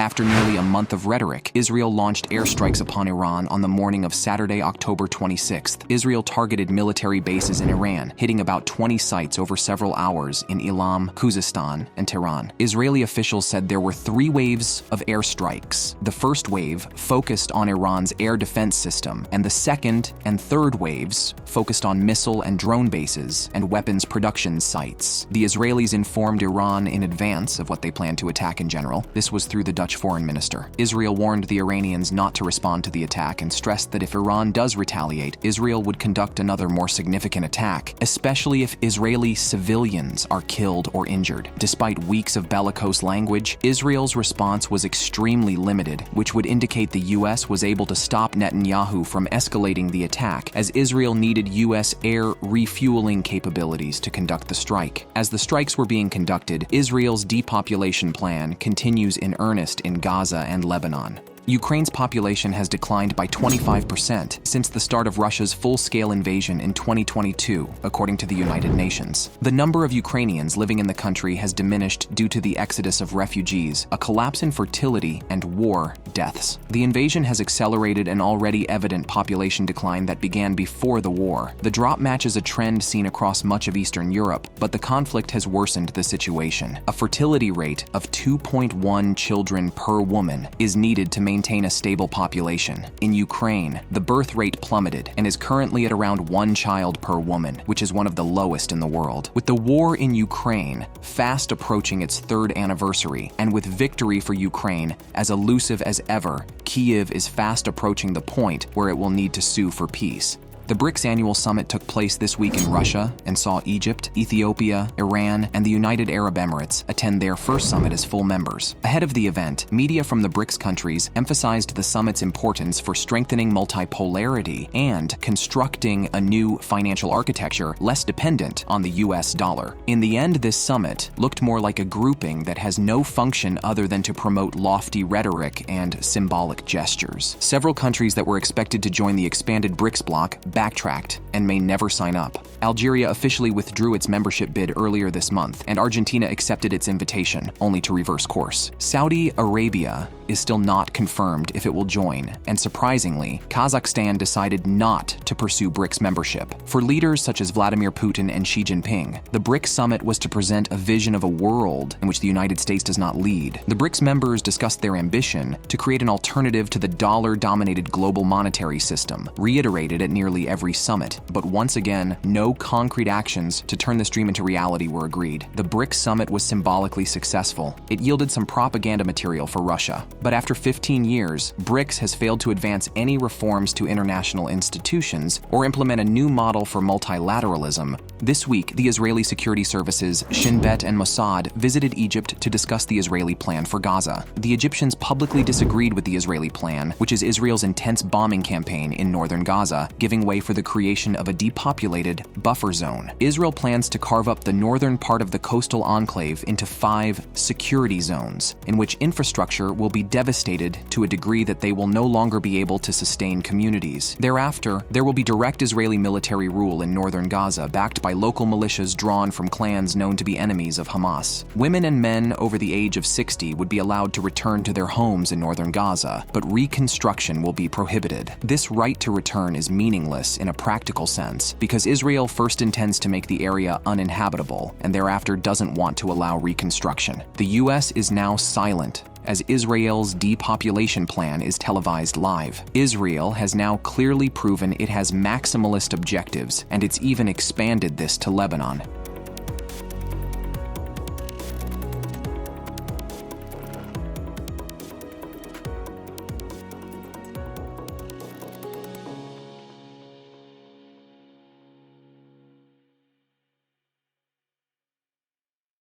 After nearly a month of rhetoric, Israel launched airstrikes upon Iran on the morning of Saturday, October 26th. Israel targeted military bases in Iran, hitting about 20 sites over several hours in Ilam, Khuzestan, and Tehran. Israeli officials said there were 3 waves of airstrikes. The first wave focused on Iran's air defense system, and the second and third waves focused on missile and drone bases and weapons production sites. The Israelis informed Iran in advance of what they planned to attack in general. This was through the Dutch foreign minister. Israel warned the Iranians not to respond to the attack and stressed that if Iran does retaliate, Israel would conduct another more significant attack, especially if Israeli civilians are killed or injured. Despite weeks of bellicose language, Israel's response was extremely limited, which would indicate the U.S. was able to stop Netanyahu from escalating the attack, as Israel needed U.S. air refueling capabilities to conduct the strike. As the strikes were being conducted, Israel's depopulation plan continues in earnest in Gaza and Lebanon. Ukraine's population has declined by 25% since the start of Russia's full-scale invasion in 2022, according to the United Nations. The number of Ukrainians living in the country has diminished due to the exodus of refugees, a collapse in fertility, and war deaths. The invasion has accelerated an already evident population decline that began before the war. The drop matches a trend seen across much of Eastern Europe, but the conflict has worsened the situation. A fertility rate of 2.1 children per woman is needed to maintain a stable population. In Ukraine, the birth rate plummeted and is currently at around 1 child per woman, which is one of the lowest in the world. With the war in Ukraine fast approaching its 3rd anniversary, and with victory for Ukraine as elusive as ever, Kyiv is fast approaching the point where it will need to sue for peace. The BRICS annual summit took place this week in Russia and saw Egypt, Ethiopia, Iran, and the United Arab Emirates attend their first summit as full members. Ahead of the event, media from the BRICS countries emphasized the summit's importance for strengthening multipolarity and constructing a new financial architecture less dependent on the US dollar. In the end, this summit looked more like a grouping that has no function other than to promote lofty rhetoric and symbolic gestures. Several countries that were expected to join the expanded BRICS bloc backtracked and may never sign up. Algeria officially withdrew its membership bid earlier this month, and Argentina accepted its invitation, only to reverse course. Saudi Arabia is still not confirmed if it will join, and surprisingly, Kazakhstan decided not to pursue BRICS membership. For leaders such as Vladimir Putin and Xi Jinping, the BRICS summit was to present a vision of a world in which the United States does not lead. The BRICS members discussed their ambition to create an alternative to the dollar-dominated global monetary system, reiterated at nearly every summit, but once again, no concrete actions to turn this dream into reality were agreed. The BRICS summit was symbolically successful. It yielded some propaganda material for Russia. But after 15 years, BRICS has failed to advance any reforms to international institutions or implement a new model for multilateralism. This week, the Israeli security services Shin Bet and Mossad visited Egypt to discuss the Israeli plan for Gaza. The Egyptians publicly disagreed with the Israeli plan, which is Israel's intense bombing campaign in northern Gaza, giving way for the creation of a depopulated buffer zone. Israel plans to carve up the northern part of the coastal enclave into 5 security zones, in which infrastructure will be devastated to a degree that they will no longer be able to sustain communities. Thereafter, there will be direct Israeli military rule in northern Gaza, backed by local militias drawn from clans known to be enemies of Hamas. Women and men over the age of 60 would be allowed to return to their homes in northern Gaza, but reconstruction will be prohibited. This right to return is meaningless in a practical sense, because Israel first intends to make the area uninhabitable and thereafter doesn't want to allow reconstruction. The US is now silent as Israel's depopulation plan is televised live. Israel has now clearly proven it has maximalist objectives, and it's even expanded this to Lebanon.